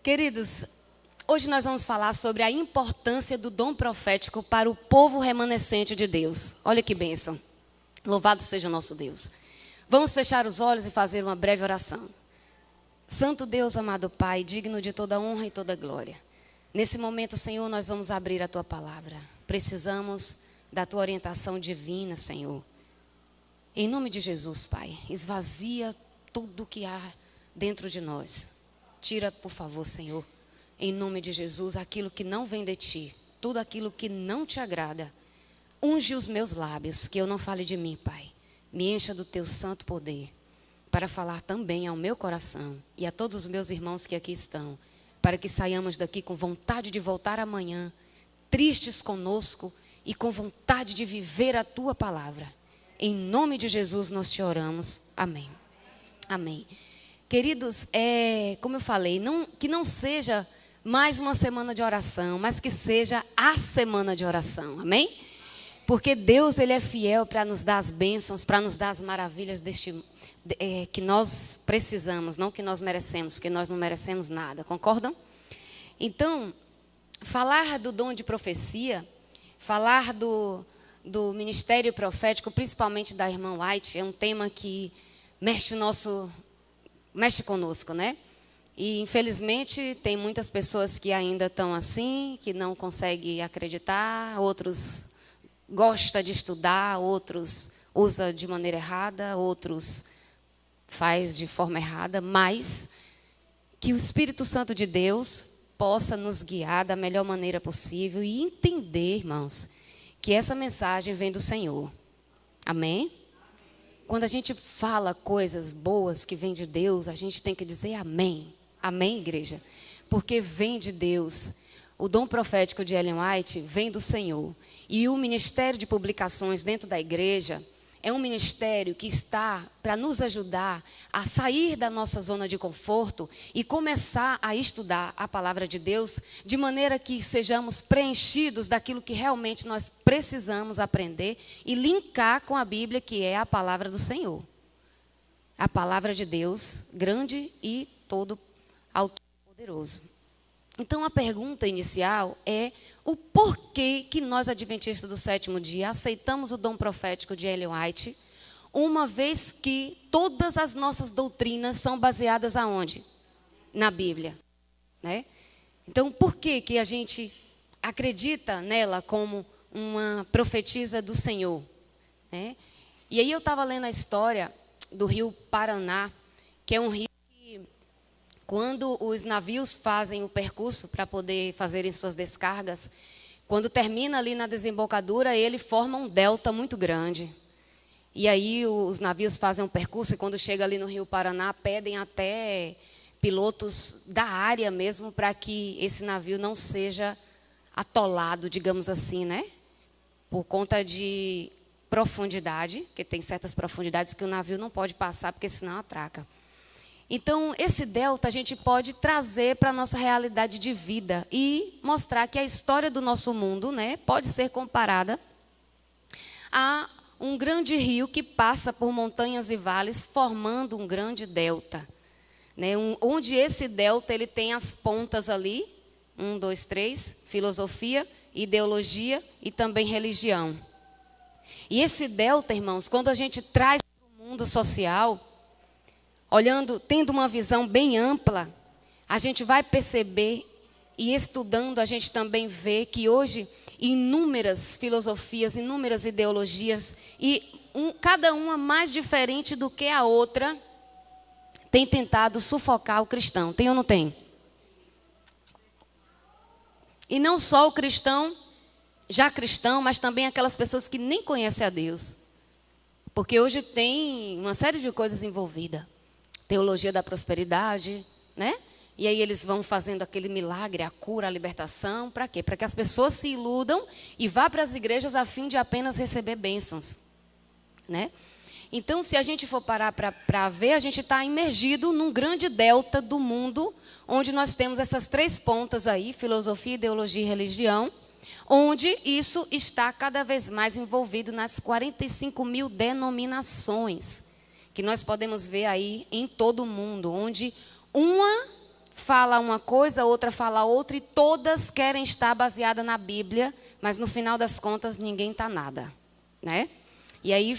Queridos, hoje nós vamos falar sobre a importância do dom profético para o povo remanescente de Deus. Olha que bênção. Louvado seja o nosso Deus. Vamos fechar os olhos e fazer uma breve oração. Santo Deus, amado Pai, digno de toda honra e toda glória. Nesse momento, Senhor, nós vamos abrir a Tua palavra. Precisamos da Tua orientação divina, Senhor. Em nome de Jesus, Pai, esvazia tudo que há dentro de nós. Tira, por favor, Senhor, em nome de Jesus, aquilo que não vem de Ti, tudo aquilo que não Te agrada. Unge os meus lábios, que eu não fale de mim, Pai. Me encha do Teu santo poder, para falar também ao meu coração e a todos os meus irmãos que aqui estão, para que saiamos daqui com vontade de voltar amanhã, tristes conosco e com vontade de viver a Tua palavra. Em nome de Jesus nós Te oramos. Amém. Amém. Queridos, como eu falei, que não seja mais uma semana de oração, mas que seja a semana de oração. Amém? Porque Deus, Ele é fiel para nos dar as bênçãos, para nos dar as maravilhas que nós precisamos, não que nós merecemos, porque nós não merecemos nada. Concordam? Então, falar do dom de profecia, falar do ministério profético, principalmente da irmã White, é um tema que mexe conosco, né? E, infelizmente, tem muitas pessoas que ainda estão assim, que não conseguem acreditar, outros gostam de estudar, outros usam de maneira errada, outros faz de forma errada, mas que o Espírito Santo de Deus possa nos guiar da melhor maneira possível e entender, irmãos, que essa mensagem vem do Senhor. Amém? Quando a gente fala coisas boas que vêm de Deus, a gente tem que dizer amém. Amém, igreja? Porque vem de Deus. O dom profético de Ellen White vem do Senhor. E o ministério de publicações dentro da igreja é um ministério que está para nos ajudar a sair da nossa zona de conforto e começar a estudar a palavra de Deus de maneira que sejamos preenchidos daquilo que realmente nós precisamos aprender e linkar com a Bíblia, que é a palavra do Senhor. A palavra de Deus, grande e todo poderoso. Então, a pergunta inicial é o porquê que nós, adventistas do sétimo dia, aceitamos o dom profético de Ellen White, uma vez que todas as nossas doutrinas são baseadas aonde? Na Bíblia, né? Então, por que a gente acredita nela como uma profetisa do Senhor, né? E aí eu estava lendo a história do rio Paraná, que é um rio que, quando os navios fazem o percurso para poder fazerem suas descargas, quando termina ali na desembocadura, ele forma um delta muito grande. E aí os navios fazem um percurso e quando chega ali no rio Paraná, pedem até pilotos da área mesmo para que esse navio não seja atolado, digamos assim, né? Por conta de profundidade, que tem certas profundidades que o navio não pode passar, porque senão atraca. Então, esse delta a gente pode trazer para a nossa realidade de vida e mostrar que a história do nosso mundo, né, pode ser comparada a um grande rio que passa por montanhas e vales, formando um grande delta, né, onde esse delta ele tem as pontas ali, 1, 2, 3, filosofia, ideologia e também religião. E esse delta, irmãos, quando a gente traz para o mundo social, olhando, tendo uma visão bem ampla, a gente vai perceber e estudando a gente também vê que hoje inúmeras filosofias, inúmeras ideologias e cada uma mais diferente do que a outra tem tentado sufocar o cristão. Tem ou não tem? E não só o cristão, já cristão, mas também aquelas pessoas que nem conhecem a Deus. Porque hoje tem uma série de coisas envolvidas. Teologia da prosperidade, né? E aí eles vão fazendo aquele milagre, a cura, a libertação. Para quê? Para que as pessoas se iludam e vá para as igrejas a fim de apenas receber bênçãos, né? Então, se a gente for parar para ver, a gente está imergido num grande delta do mundo, onde nós temos essas três pontas aí, filosofia, ideologia e religião, onde isso está cada vez mais envolvido nas 45 mil denominações que nós podemos ver aí em todo o mundo, onde uma fala uma coisa, outra fala outra, e todas querem estar baseadas na Bíblia, mas no final das contas ninguém está nada, né? E aí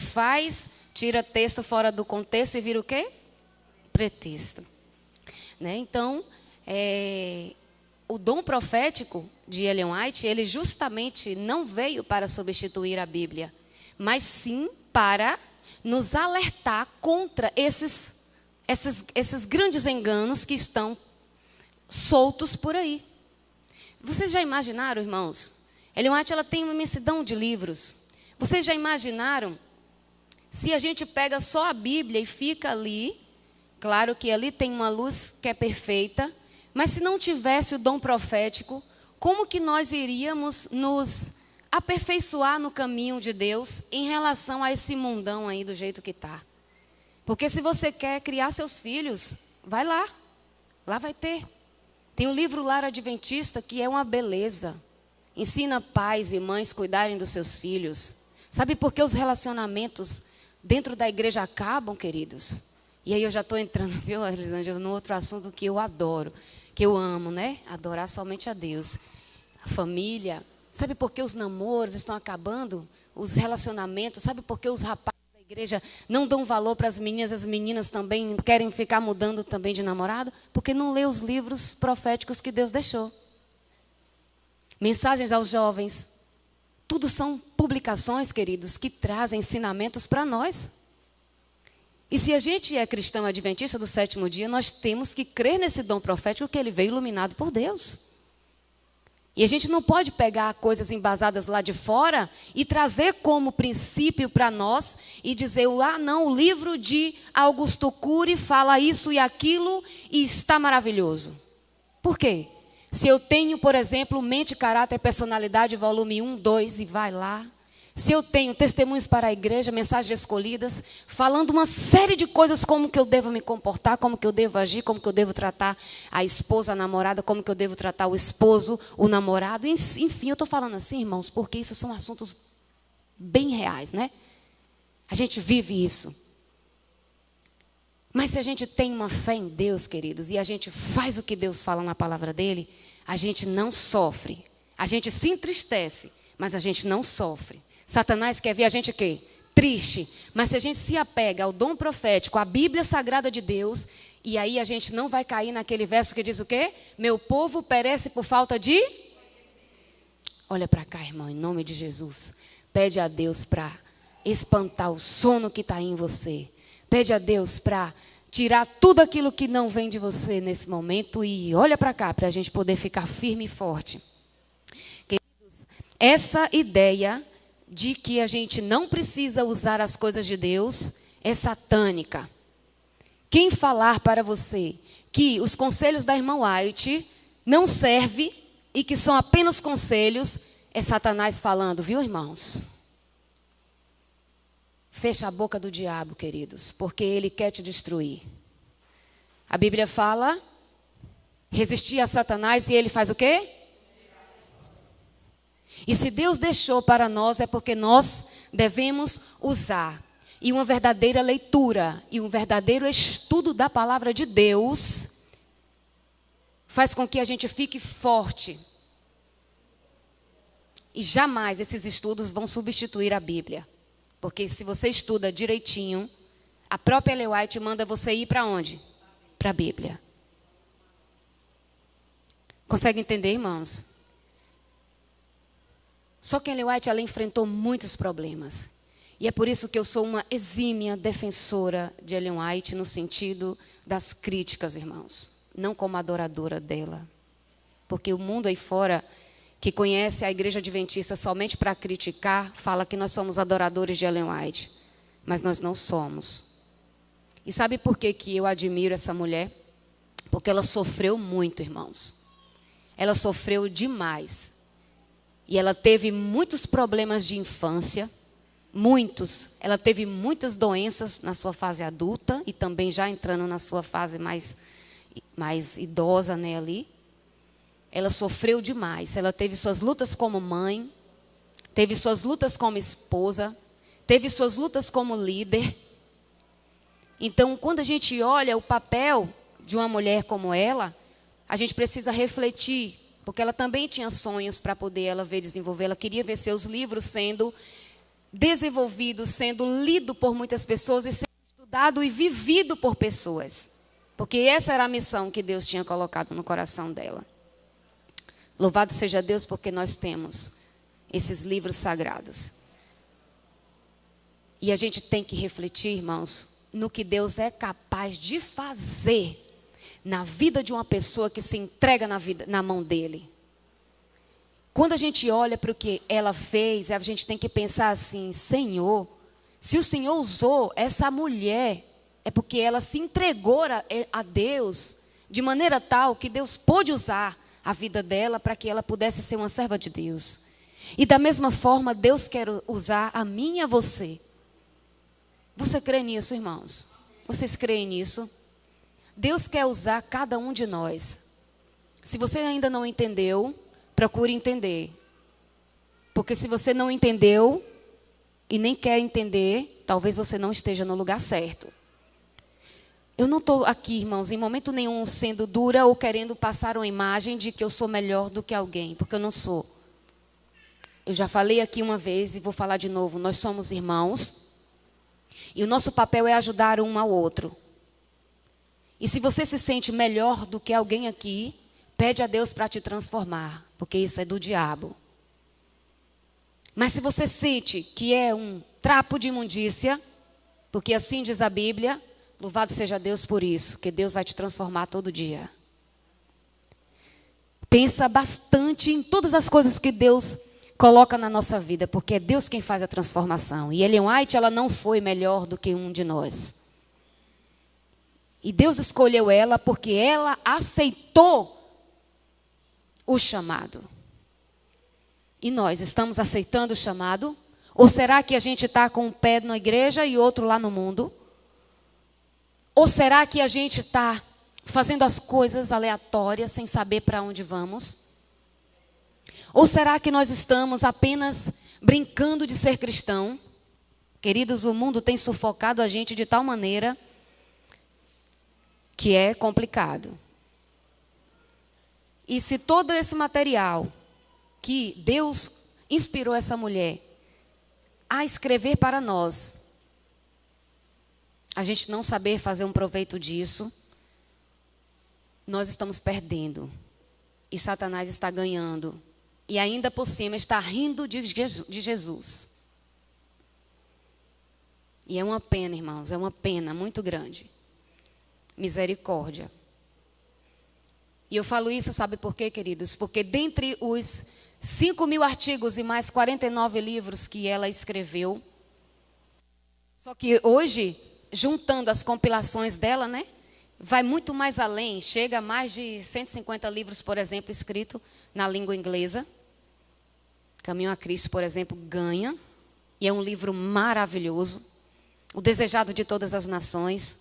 tira texto fora do contexto e vira o quê? Pretexto. Né? Então, o dom profético de Ellen White, ele justamente não veio para substituir a Bíblia, mas sim para nos alertar contra esses grandes enganos que estão soltos por aí. Vocês já imaginaram, irmãos? Ellen White, ela tem uma imensidão de livros. Vocês já imaginaram se a gente pega só a Bíblia e fica ali? Claro que ali tem uma luz que é perfeita, mas se não tivesse o dom profético, como que nós iríamos nos aperfeiçoar no caminho de Deus em relação a esse mundão aí do jeito que está? Porque se você quer criar seus filhos, vai lá vai ter. Tem um livro Lar Adventista que é uma beleza. Ensina pais e mães a cuidarem dos seus filhos. Sabe por que os relacionamentos dentro da igreja acabam, queridos? E aí eu já estou entrando, viu, Elisângela, no outro assunto que eu adoro, que eu amo, né? Adorar somente a Deus. A família. Sabe por que os namoros estão acabando? Os relacionamentos. Sabe por que os rapazes da igreja não dão valor para as meninas também querem ficar mudando também de namorado? Porque não lê os livros proféticos que Deus deixou. Mensagens aos jovens. Tudo são publicações, queridos, que trazem ensinamentos para nós. E se a gente é cristão adventista do sétimo dia, nós temos que crer nesse dom profético que ele veio iluminado por Deus. E a gente não pode pegar coisas embasadas lá de fora e trazer como princípio para nós e dizer, não, o livro de Augusto Cury fala isso e aquilo e está maravilhoso. Por quê? Se eu tenho, por exemplo, Mente, Caráter e Personalidade, volume 1, 2, e vai lá. Se eu tenho Testemunhos para a Igreja, Mensagens Escolhidas, falando uma série de coisas, como que eu devo me comportar, como que eu devo agir, como que eu devo tratar a esposa, a namorada, como que eu devo tratar o esposo, o namorado. Enfim, eu estou falando assim, irmãos, porque isso são assuntos bem reais, né? A gente vive isso. Mas se a gente tem uma fé em Deus, queridos, e a gente faz o que Deus fala na palavra dele, a gente não sofre. A gente se entristece, mas a gente não sofre. Satanás quer ver a gente o quê? Triste. Mas se a gente se apega ao dom profético, à Bíblia Sagrada de Deus, e aí a gente não vai cair naquele verso que diz o quê? Meu povo perece por falta de... Olha para cá, irmão, em nome de Jesus. Pede a Deus para espantar o sono que está em você. Pede a Deus para tirar tudo aquilo que não vem de você nesse momento e olha para cá, para a gente poder ficar firme e forte. Queridos, essa ideia de que a gente não precisa usar as coisas de Deus é satânica. Quem falar para você que os conselhos da irmã White não servem e que são apenas conselhos, é Satanás falando, viu, irmãos? Fecha a boca do diabo, queridos, porque ele quer te destruir. A Bíblia fala, resistir a Satanás e ele faz o quê? E se Deus deixou para nós, é porque nós devemos usar. E uma verdadeira leitura e um verdadeiro estudo da palavra de Deus faz com que a gente fique forte. E jamais esses estudos vão substituir a Bíblia. Porque se você estuda direitinho, a própria Ellen White manda você ir para onde? Para a Bíblia. Consegue entender, irmãos? Só que Ellen White, ela enfrentou muitos problemas. E é por isso que eu sou uma exímia defensora de Ellen White no sentido das críticas, irmãos. Não como adoradora dela. Porque o mundo aí fora, que conhece a igreja adventista somente para criticar, fala que nós somos adoradores de Ellen White. Mas nós não somos. E sabe por que eu admiro essa mulher? Porque ela sofreu muito, irmãos. Ela sofreu demais. E ela teve muitos problemas de infância. Muitos. Ela teve muitas doenças na sua fase adulta e também já entrando na sua fase mais idosa, né, ali. Ela sofreu demais. Ela teve suas lutas como mãe, teve suas lutas como esposa, teve suas lutas como líder. Então, quando a gente olha o papel de uma mulher como ela, a gente precisa refletir, porque ela também tinha sonhos para poder ela ver desenvolver. Ela queria ver seus livros sendo desenvolvidos, sendo lido por muitas pessoas e sendo estudado e vivido por pessoas. Porque essa era a missão que Deus tinha colocado no coração dela. Louvado seja Deus porque nós temos esses livros sagrados. E a gente tem que refletir, irmãos, no que Deus é capaz de fazer na vida de uma pessoa que se entrega na mão dele. Quando a gente olha para o que ela fez, a gente tem que pensar assim: Senhor, se o Senhor usou essa mulher, é porque ela se entregou a Deus de maneira tal que Deus pôde usar a vida dela para que ela pudesse ser uma serva de Deus. E da mesma forma, Deus quer usar a mim e a você. Você crê nisso, irmãos? Vocês creem nisso? Deus quer usar cada um de nós. Se você ainda não entendeu, procure entender. Porque se você não entendeu e nem quer entender, talvez você não esteja no lugar certo. Eu não estou aqui, irmãos, em momento nenhum sendo dura ou querendo passar uma imagem de que eu sou melhor do que alguém, porque eu não sou. Eu já falei aqui uma vez e vou falar de novo. Nós somos irmãos e o nosso papel é ajudar um ao outro. E se você se sente melhor do que alguém aqui, pede a Deus para te transformar, porque isso é do diabo. Mas se você sente que é um trapo de imundícia, porque assim diz a Bíblia, louvado seja Deus por isso, que Deus vai te transformar todo dia. Pensa bastante em todas as coisas que Deus coloca na nossa vida, porque é Deus quem faz a transformação. E Ellen White, ela não foi melhor do que um de nós. E Deus escolheu ela porque ela aceitou o chamado. E nós estamos aceitando o chamado? Ou será que a gente está com um pé na igreja e outro lá no mundo? Ou será que a gente está fazendo as coisas aleatórias sem saber para onde vamos? Ou será que nós estamos apenas brincando de ser cristão? Queridos, o mundo tem sufocado a gente de tal maneira que é complicado. E se todo esse material que Deus inspirou essa mulher a escrever para nós, a gente não saber fazer um proveito disso, nós estamos perdendo. E Satanás está ganhando. E ainda por cima está rindo de Jesus. E é uma pena, irmãos, é uma pena muito grande. Misericórdia. E eu falo isso, sabe por quê, queridos? Porque dentre os 5.000 artigos e mais 49 livros que ela escreveu, só que hoje, juntando as compilações dela, né, vai muito mais além, chega a mais de 150 livros, por exemplo, escritos na língua inglesa. Caminho a Cristo, por exemplo, ganha, e é um livro maravilhoso. O Desejado de Todas as Nações,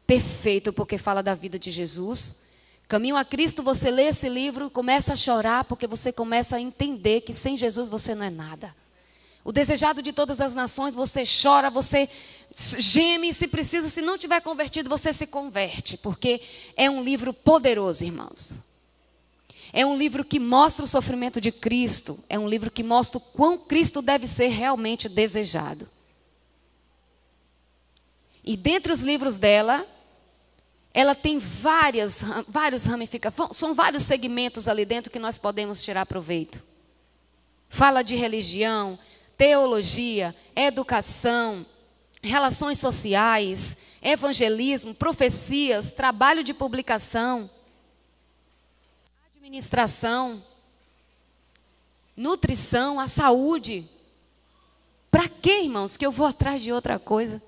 perfeito, porque fala da vida de Jesus. Caminho a Cristo, você lê esse livro e começa a chorar, porque você começa a entender que sem Jesus você não é nada. O Desejado de Todas as Nações, você chora, você geme, se preciso, se não tiver convertido, você se converte, porque é um livro poderoso, irmãos. É um livro que mostra o sofrimento de Cristo, é um livro que mostra o quão Cristo deve ser realmente desejado. E dentre os livros dela, ela tem várias ramificações, são vários segmentos ali dentro que nós podemos tirar proveito. Fala de religião, teologia, educação, relações sociais, evangelismo, profecias, trabalho de publicação, administração, nutrição, a saúde. Para quê, irmãos, que eu vou atrás de outra coisa?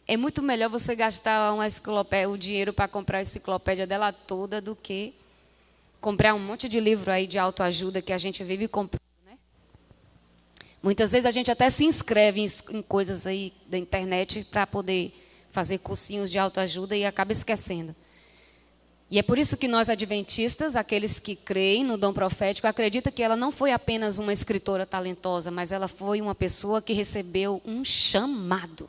É muito melhor você gastar o dinheiro para comprar a enciclopédia dela toda do que comprar um monte de livro aí de autoajuda que a gente vive comprando, né? Muitas vezes a gente até se inscreve em coisas aí da internet para poder fazer cursinhos de autoajuda e acaba esquecendo. E é por isso que nós adventistas, aqueles que creem no dom profético, acreditam que ela não foi apenas uma escritora talentosa, mas ela foi uma pessoa que recebeu um chamado.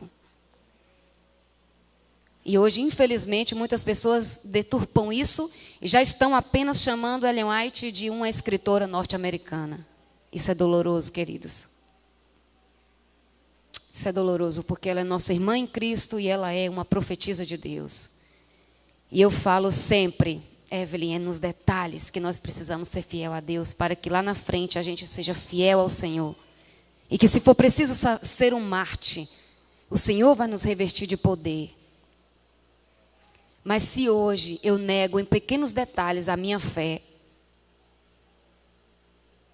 E hoje, infelizmente, muitas pessoas deturpam isso e já estão apenas chamando Ellen White de uma escritora norte-americana. Isso é doloroso, queridos. Isso é doloroso, porque ela é nossa irmã em Cristo e ela é uma profetisa de Deus. E eu falo sempre, Evelyn, é nos detalhes que nós precisamos ser fiel a Deus, para que lá na frente a gente seja fiel ao Senhor. E que se for preciso ser um Marte, o Senhor vai nos revestir de poder. Mas se hoje eu nego em pequenos detalhes a minha fé,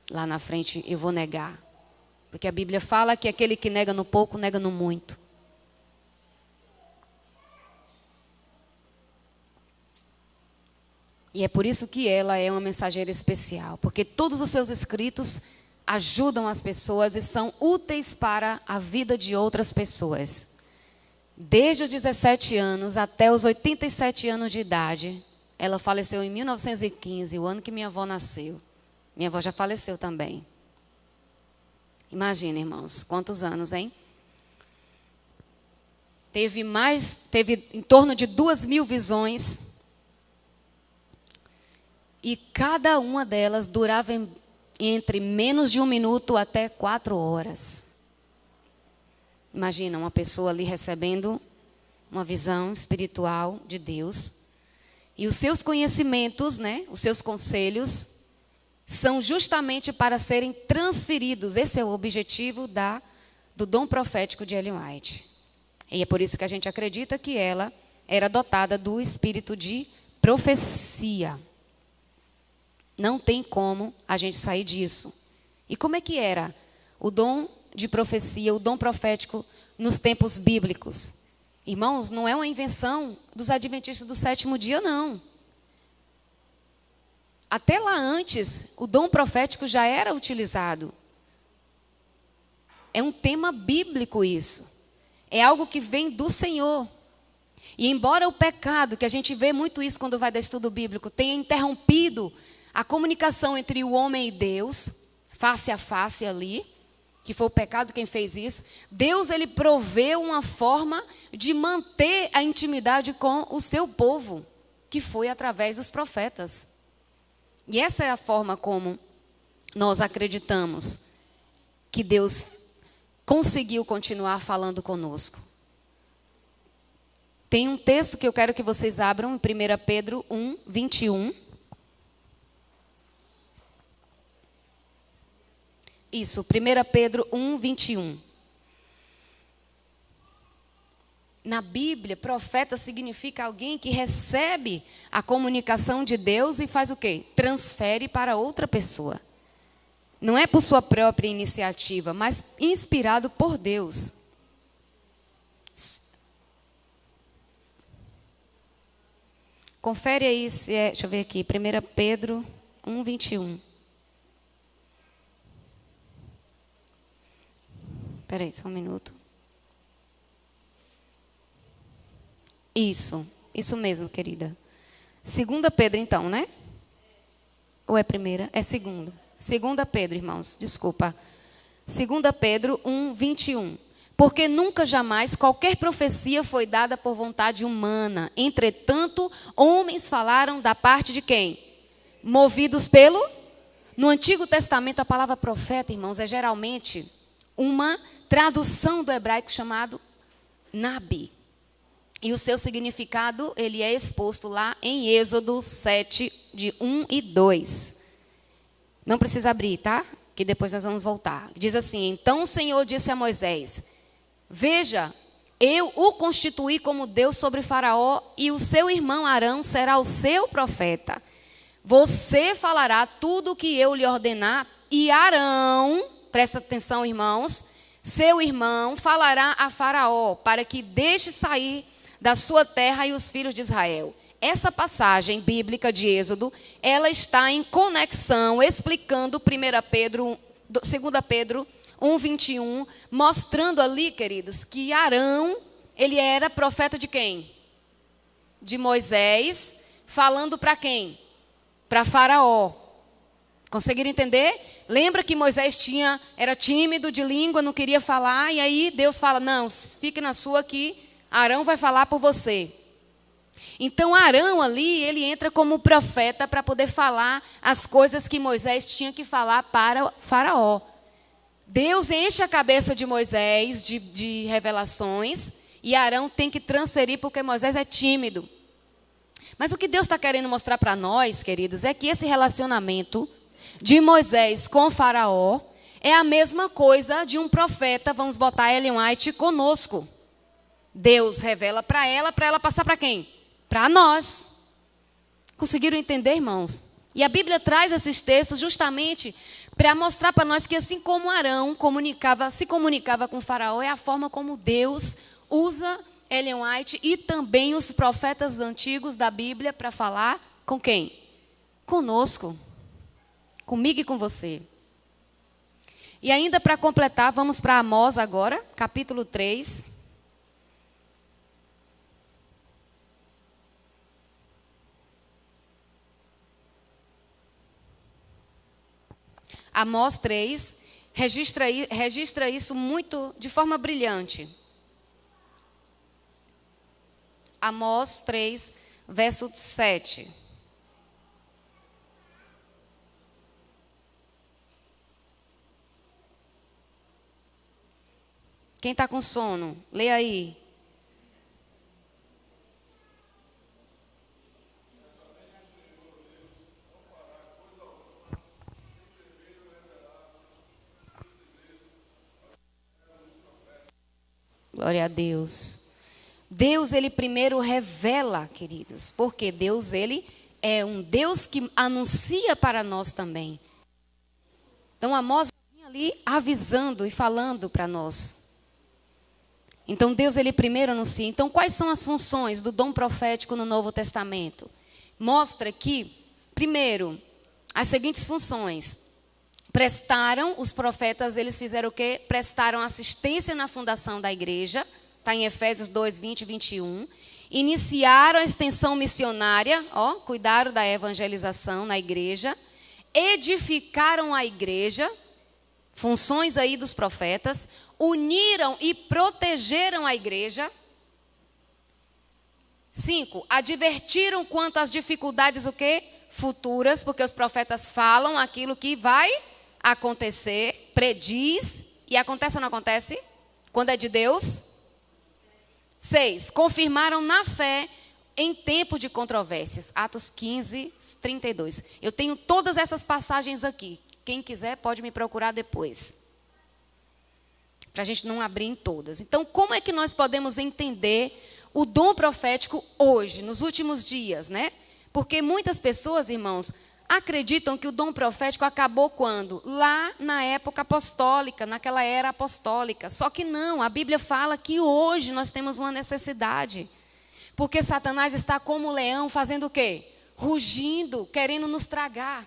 lá na frente eu vou negar. Porque a Bíblia fala que aquele que nega no pouco, nega no muito. E é por isso que ela é uma mensageira especial. Porque todos os seus escritos ajudam as pessoas e são úteis para a vida de outras pessoas. Desde os 17 anos até os 87 anos de idade. Ela faleceu em 1915, o ano que minha avó nasceu. Minha avó já faleceu também. Imagina, irmãos, quantos anos, hein? Teve em torno de 2.000 visões. E cada uma delas durava entre menos de 1 minuto até 4 horas. Imagina uma pessoa ali recebendo uma visão espiritual de Deus. E os seus conhecimentos, né, os seus conselhos, são justamente para serem transferidos. Esse é o objetivo do dom profético de Ellen White. E é por isso que a gente acredita que ela era dotada do espírito de profecia. Não tem como a gente sair disso. E como é que era o dom de profecia, o dom profético nos tempos bíblicos? Irmãos, não é uma invenção dos adventistas do 7º dia, não. Até lá antes, o dom profético já era utilizado. É um tema bíblico isso. É algo que vem do Senhor. E embora o pecado, que a gente vê muito isso quando vai dar estudo bíblico, tenha interrompido a comunicação entre o homem e Deus, face a face ali, que foi o pecado quem fez isso, Deus ele proveu uma forma de manter a intimidade com o seu povo, que foi através dos profetas. E essa é a forma como nós acreditamos que Deus conseguiu continuar falando conosco. Tem um texto que eu quero que vocês abram em 1 Pedro 1, 21. Isso, 1 Pedro 1, 21. Na Bíblia, profeta significa alguém que recebe a comunicação de Deus e faz o quê? Transfere para outra pessoa. Não é por sua própria iniciativa, mas inspirado por Deus. Confere aí se é, deixa eu ver aqui, 1 Pedro 1, 21. Espera aí, só um minuto. Isso mesmo, querida. 2 Pedro, então, né? Ou é primeira? É segunda. 2 Pedro, irmãos, desculpa. 2 Pedro 1, 21. Porque nunca jamais qualquer profecia foi dada por vontade humana. Entretanto, homens falaram da parte de quem? Movidos pelo? No Antigo Testamento, a palavra profeta, irmãos, é geralmente uma tradução do hebraico chamado Nabi. E o seu significado, ele é exposto lá em Êxodo 7, de 1 e 2. Não precisa abrir, tá? Que depois nós vamos voltar. Diz assim: então o Senhor disse a Moisés: veja, eu o constituí como Deus sobre Faraó, e o seu irmão Arão será o seu profeta. Você falará tudo o que eu lhe ordenar, e Arão, presta atenção, irmãos, seu irmão falará a Faraó, para que deixe sair da sua terra e os filhos de Israel. Essa passagem bíblica de Êxodo, ela está em conexão, explicando 2 Pedro 1, 21, mostrando ali, queridos, que Arão, ele era profeta de quem? De Moisés, falando para quem? Para Faraó. Conseguiram entender? Lembra que Moisés era tímido de língua, não queria falar, e aí Deus fala: não, fique na sua aqui, Arão vai falar por você. Então, Arão ali, ele entra como profeta para poder falar as coisas que Moisés tinha que falar para Faraó. Deus enche a cabeça de Moisés de revelações e Arão tem que transferir porque Moisés é tímido. Mas o que Deus está querendo mostrar para nós, queridos, é que esse relacionamento de Moisés com Faraó é a mesma coisa de um profeta, vamos botar Ellen White, conosco. Deus revela para ela passar para quem? Para nós. Conseguiram entender, irmãos? E a Bíblia traz esses textos justamente para mostrar para nós que assim como Arão se comunicava com Faraó, é a forma como Deus usa Ellen White e também os profetas antigos da Bíblia para falar com quem? Conosco. Comigo e com você. E ainda para completar, vamos para Amós agora, capítulo 3. Amós 3 registra isso muito de forma brilhante. Amós 3, verso 7. Quem está com sono? Lê aí. Glória a Deus. Deus, ele primeiro revela, queridos, porque Deus, ele é um Deus que anuncia para nós também. Então, Amós vinha ali avisando e falando para nós. Então, Deus, ele primeiro anuncia. Então, quais são as funções do dom profético no Novo Testamento? Mostra que, primeiro, as seguintes funções. Os profetas, eles fizeram o quê? Prestaram assistência na fundação da igreja, está em Efésios 2, 20 e 21. Iniciaram a extensão missionária, cuidaram da evangelização na igreja. Edificaram a igreja, funções aí dos profetas. Uniram e protegeram a igreja. 5, advertiram quanto às dificuldades o quê? Futuras, porque os profetas falam aquilo que vai acontecer, prediz, e acontece ou não acontece? Quando é de Deus. 6, confirmaram na fé em tempo de controvérsias. Atos 15, 32. Eu tenho todas essas passagens aqui. Quem quiser pode me procurar depois. Para a gente não abrir em todas. Então, como é que nós podemos entender o dom profético hoje, nos últimos dias, né? Porque muitas pessoas, irmãos, acreditam que o dom profético acabou quando? Lá na época apostólica, naquela era apostólica. Só que não, a Bíblia fala que hoje nós temos uma necessidade. Porque Satanás está como leão fazendo o quê? Rugindo, querendo nos tragar.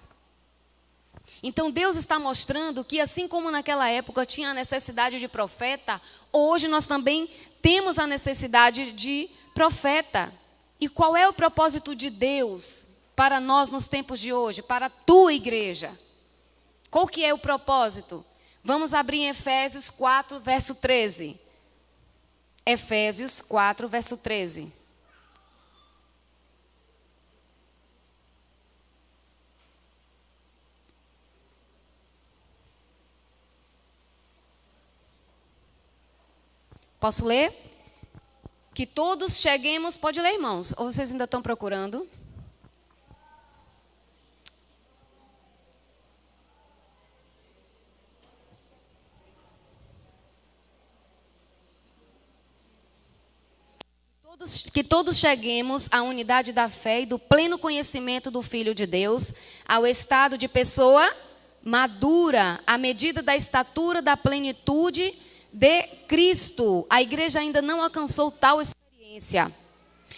Então Deus está mostrando que assim como naquela época tinha a necessidade de profeta, hoje nós também temos a necessidade de profeta. E qual é o propósito de Deus para nós nos tempos de hoje, para a tua igreja? Qual que é o propósito? Vamos abrir em Efésios 4, verso 13. Efésios 4, verso 13. Posso ler? Que todos cheguemos... Pode ler, irmãos? Ou vocês ainda estão procurando? Que todos cheguemos à unidade da fé e do pleno conhecimento do Filho de Deus, ao estado de pessoa madura, à medida da estatura da plenitude de Cristo. A igreja ainda não alcançou tal experiência.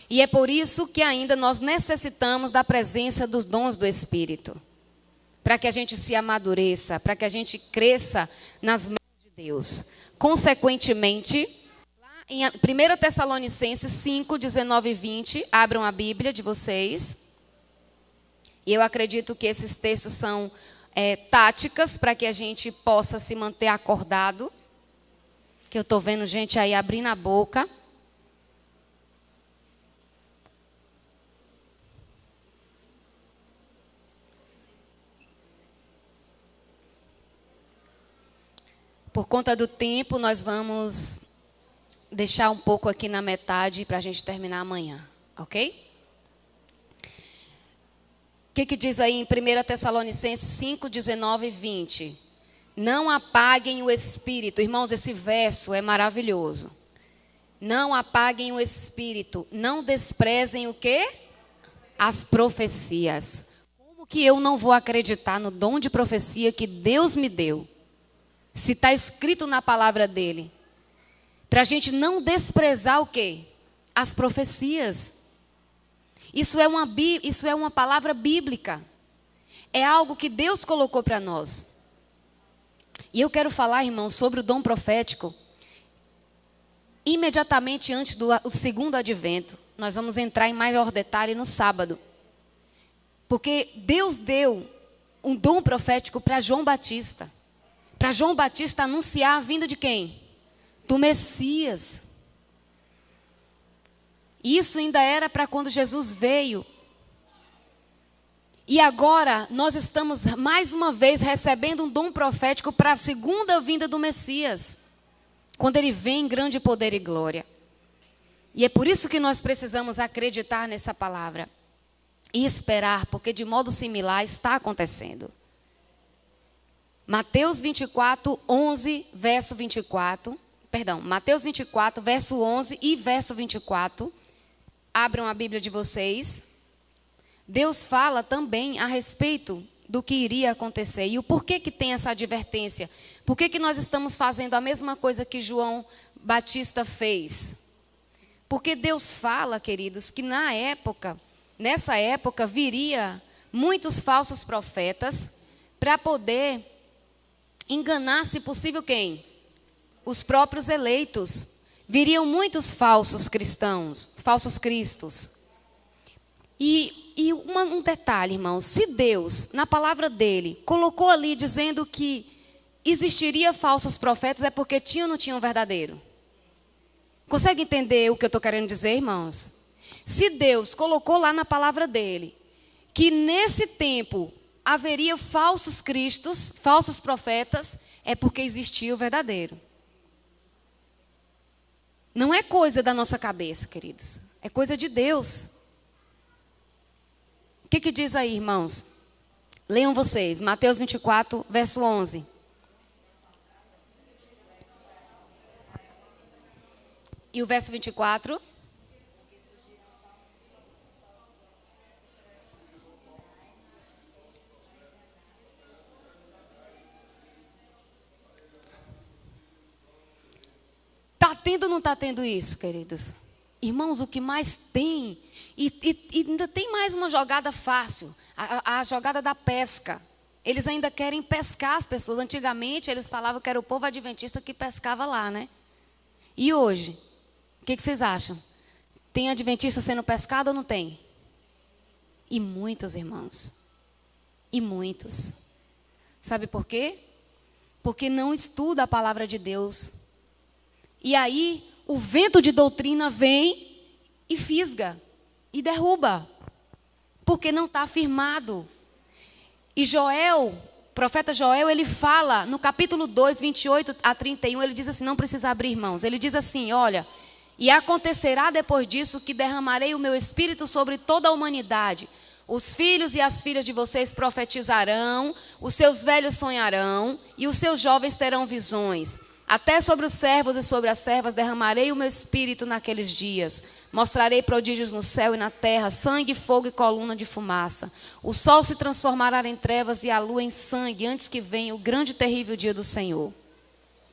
E é por isso que ainda nós necessitamos da presença dos dons do Espírito. Para que a gente se amadureça, para que a gente cresça nas mãos de Deus. Consequentemente, lá em 1 Tessalonicenses 5, 19 e 20, abram a Bíblia de vocês. E eu acredito que esses textos são táticas para que a gente possa se manter acordado. Que eu estou vendo gente aí abrindo a boca. Por conta do tempo, nós vamos deixar um pouco aqui na metade para a gente terminar amanhã, ok? O que diz aí em 1 Tessalonicenses 5, 19 e 20? Não apaguem o espírito. Irmãos, esse verso é maravilhoso. Não apaguem o espírito. Não desprezem o quê? As profecias. Como que eu não vou acreditar no dom de profecia que Deus me deu? Se está escrito na palavra dele. Para a gente não desprezar o quê? As profecias. Isso é uma palavra bíblica. É algo que Deus colocou para nós. E eu quero falar, irmãos, sobre o dom profético. Imediatamente antes do segundo advento. Nós vamos entrar em maior detalhe no sábado. Porque Deus deu um dom profético para João Batista. Para João Batista anunciar a vinda de quem? Do Messias. Isso ainda era para quando Jesus veio. E agora nós estamos mais uma vez recebendo um dom profético para a segunda vinda do Messias. Quando ele vem em grande poder e glória. E é por isso que nós precisamos acreditar nessa palavra. E esperar, porque de modo similar está acontecendo. Mateus 24, 11, verso 24. Perdão, Mateus 24, verso 11 e verso 24. Abram a Bíblia de vocês. Deus fala também a respeito do que iria acontecer. E o porquê que tem essa advertência? Por que nós estamos fazendo a mesma coisa que João Batista fez? Porque Deus fala, queridos, que nessa época, viria muitos falsos profetas para poder enganar, se possível, quem? Os próprios eleitos. Viriam muitos falsos cristãos, falsos cristos. E um detalhe, irmãos, se Deus, na palavra dele, colocou ali dizendo que existiria falsos profetas, é porque tinha ou não tinha um verdadeiro? Consegue entender o que eu estou querendo dizer, irmãos? Se Deus colocou lá na palavra dele, que nesse tempo haveria falsos cristos, falsos profetas, é porque existia o verdadeiro. Não é coisa da nossa cabeça, queridos. É coisa de Deus. O que diz aí, irmãos? Leiam vocês, Mateus 24, verso 11. E o verso 24? Está tendo ou não está tendo isso, queridos? Irmãos, o que mais tem, e ainda tem mais uma jogada fácil, a jogada da pesca. Eles ainda querem pescar as pessoas. Antigamente, eles falavam que era o povo adventista que pescava lá, né? E hoje, o que vocês acham? Tem adventista sendo pescado ou não tem? E muitos, irmãos. E muitos. Sabe por quê? Porque não estuda a palavra de Deus. E aí, o vento de doutrina vem e fisga, e derruba, porque não está firmado. E Joel, o profeta Joel, ele fala, no capítulo 2, 28 a 31, ele diz assim, não precisa abrir, irmãos, ele diz assim, olha, e acontecerá depois disso que derramarei o meu espírito sobre toda a humanidade. Os filhos e as filhas de vocês profetizarão, os seus velhos sonharão, e os seus jovens terão visões. Até sobre os servos e sobre as servas derramarei o meu espírito naqueles dias. Mostrarei prodígios no céu e na terra, sangue, fogo e coluna de fumaça. O sol se transformará em trevas e a lua em sangue, antes que venha o grande e terrível dia do Senhor.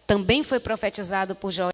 Também foi profetizado por Joel.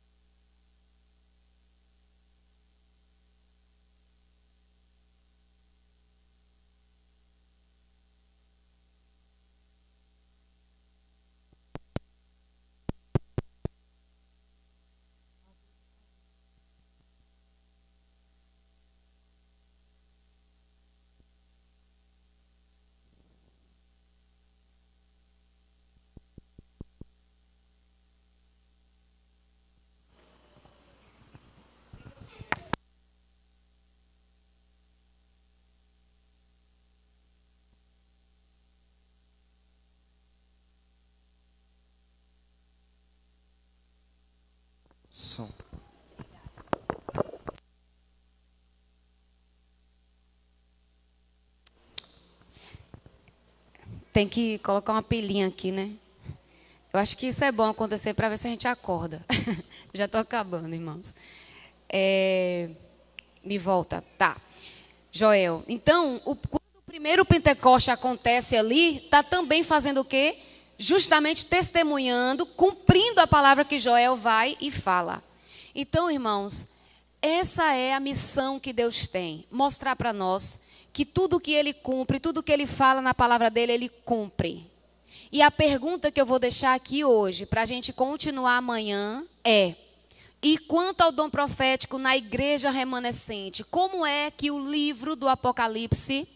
Som. Tem que colocar uma pilinha aqui, né? Eu acho que isso é bom acontecer para ver se a gente acorda. Já estou acabando, irmãos. Me volta. Tá. Joel. Então, quando o primeiro Pentecoste acontece ali, está também fazendo o quê? Justamente testemunhando, cumprindo a palavra que Joel vai e fala. Então, irmãos, essa é a missão que Deus tem. Mostrar para nós que tudo que Ele cumpre, tudo que Ele fala na palavra dEle, Ele cumpre. E a pergunta que eu vou deixar aqui hoje, para a gente continuar amanhã, é: e quanto ao dom profético na igreja remanescente, como é que o livro do Apocalipse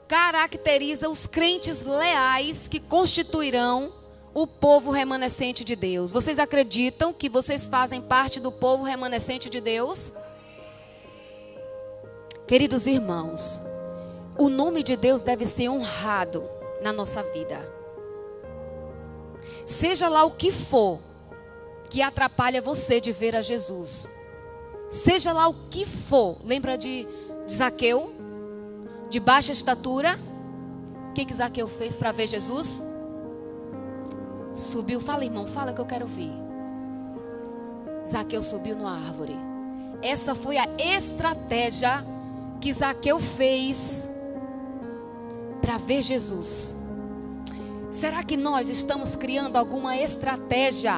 caracteriza os crentes leais que constituirão o povo remanescente de Deus? Vocês acreditam que vocês fazem parte do povo remanescente de Deus? Queridos irmãos, o nome de Deus deve ser honrado na nossa vida. Seja lá o que for que atrapalha você de ver a Jesus. Seja lá o que for. Lembra de Zaqueu? De baixa estatura. O que Zaqueu fez para ver Jesus? Subiu. Fala, irmão, fala que eu quero ouvir. Zaqueu subiu numa árvore. Essa foi a estratégia que Zaqueu fez para ver Jesus. Será que nós estamos criando alguma estratégia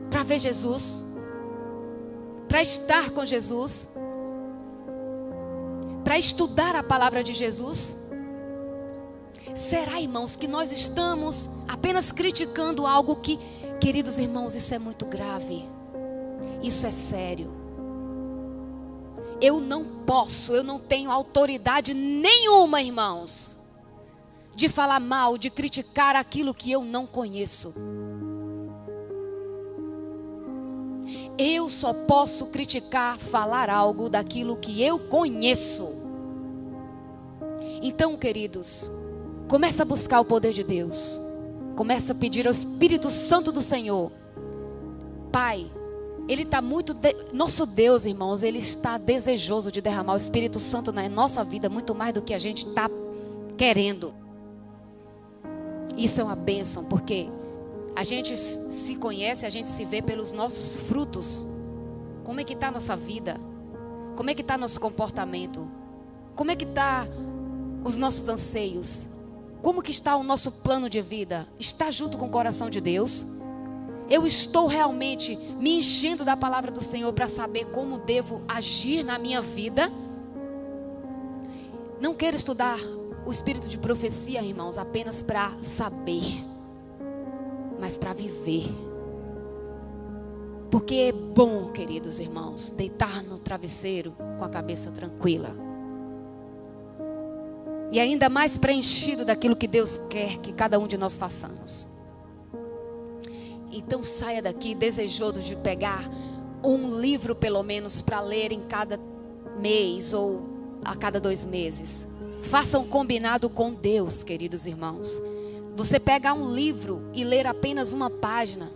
para ver Jesus? Para estar com Jesus? Para estudar a palavra de Jesus? Será, irmãos, que nós estamos apenas criticando algo que, queridos irmãos, isso é muito grave. Isso é sério. Eu não tenho autoridade nenhuma, irmãos, de falar mal, de criticar aquilo que eu não conheço. Eu só posso criticar, falar algo daquilo que eu conheço. Então, queridos, começa a buscar o poder de Deus. Começa a pedir ao Espírito Santo do Senhor. Pai, Ele está nosso Deus, irmãos, Ele está desejoso de derramar o Espírito Santo na nossa vida, muito mais do que a gente está querendo. Isso é uma bênção, porque a gente se conhece, a gente se vê pelos nossos frutos. Como é que está a nossa vida? Como é que está nosso comportamento? Como é que está os nossos anseios? Como que está o nosso plano de vida? Está junto com o coração de Deus? Eu estou realmente me enchendo da palavra do Senhor para saber como devo agir na minha vida? Não quero estudar o espírito de profecia, irmãos, apenas para saber, mas para viver. Porque é bom, queridos irmãos, deitar no travesseiro com a cabeça tranquila. E ainda mais preenchido daquilo que Deus quer que cada um de nós façamos. Então saia daqui desejoso de pegar um livro pelo menos para ler em cada mês ou a cada 2 meses. Faça um combinado com Deus, queridos irmãos. Você pegar um livro e ler apenas uma página.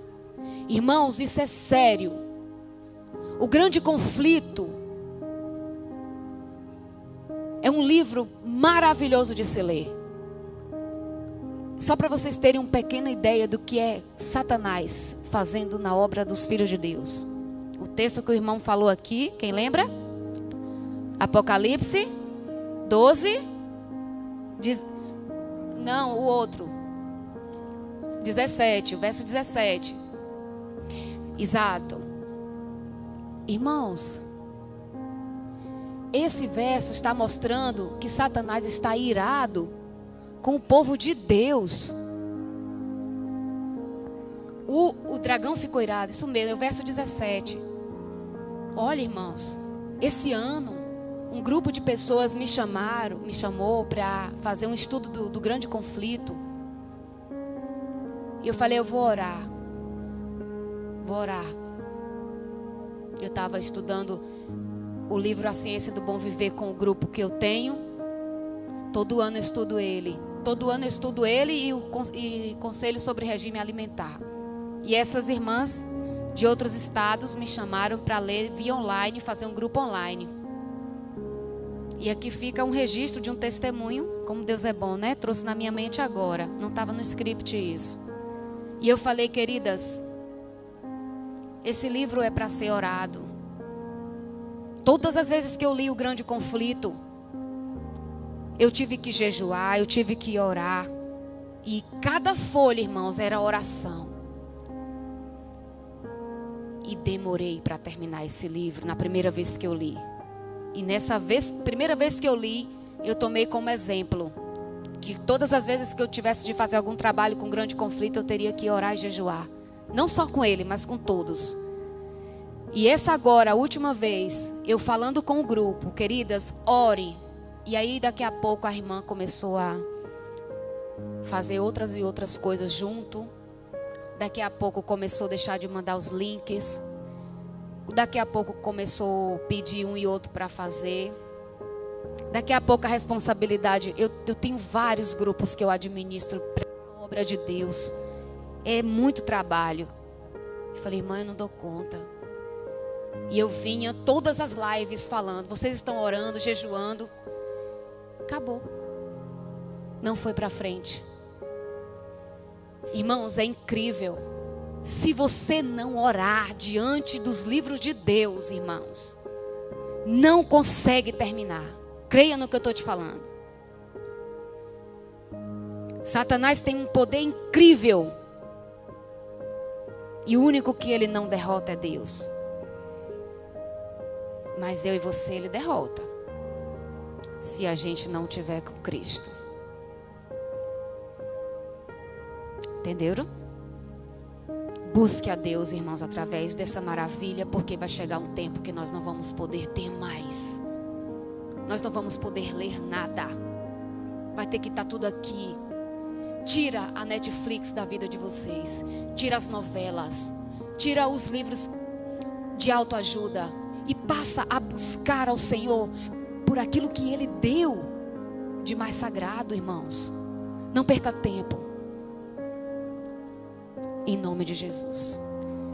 Irmãos, isso é sério. O Grande Conflito é um livro maravilhoso de se ler. Só para vocês terem uma pequena ideia do que é Satanás fazendo na obra dos filhos de Deus. O texto que o irmão falou aqui, quem lembra? Apocalipse 12. Não, o outro. 17, o verso 17. Exato. Irmãos, esse verso está mostrando que Satanás está irado com o povo de Deus. O dragão ficou irado, isso mesmo, é o verso 17. Olha, irmãos, esse ano um grupo de pessoas me chamou para fazer um estudo do Grande Conflito. E eu falei, eu vou orar. Eu estava estudando o livro A Ciência do Bom Viver com o grupo que eu tenho. Todo ano eu estudo ele. E Conselho sobre Regime Alimentar. E essas irmãs de outros estados me chamaram para ler via online, fazer um grupo online. E aqui fica um registro de um testemunho, como Deus é bom, né? Trouxe na minha mente agora, não estava no script isso. E eu falei, queridas, esse livro é para ser orado. Todas as vezes que eu li O Grande Conflito, eu tive que jejuar, eu tive que orar. E cada folha, irmãos, era oração. E demorei para terminar esse livro na primeira vez que eu li. E nessa vez, primeira vez que eu li, eu tomei como exemplo que todas as vezes que eu tivesse de fazer algum trabalho com grande conflito, eu teria que orar e jejuar. Não só com ele, mas com todos. E essa agora, a última vez, eu falando com o grupo, queridas, ore. E aí daqui a pouco a irmã começou a fazer outras e outras coisas junto. Daqui a pouco começou a deixar de mandar os links. Daqui a pouco começou a pedir um e outro para fazer. Daqui a pouco a responsabilidade. Eu tenho vários grupos que eu administro para a obra de Deus. É muito trabalho. Eu falei, irmã, eu não dou conta. E eu vinha todas as lives falando, vocês estão orando, jejuando. Acabou. Não foi para frente. Irmãos, é incrível. Se você não orar diante dos livros de Deus, irmãos, não consegue terminar. Creia no que eu estou te falando. Satanás tem um poder incrível. E o único que ele não derrota é Deus. Mas eu e você ele derrota. Se a gente não tiver com Cristo. Entenderam? Busque a Deus, irmãos, através dessa maravilha, porque vai chegar um tempo que nós não vamos poder ter mais. Nós não vamos poder ler nada. Vai ter que estar tudo aqui. Tira a Netflix da vida de vocês. Tira as novelas. Tira os livros de autoajuda. E passa a buscar ao Senhor por aquilo que Ele deu de mais sagrado, irmãos. Não perca tempo. Em nome de Jesus.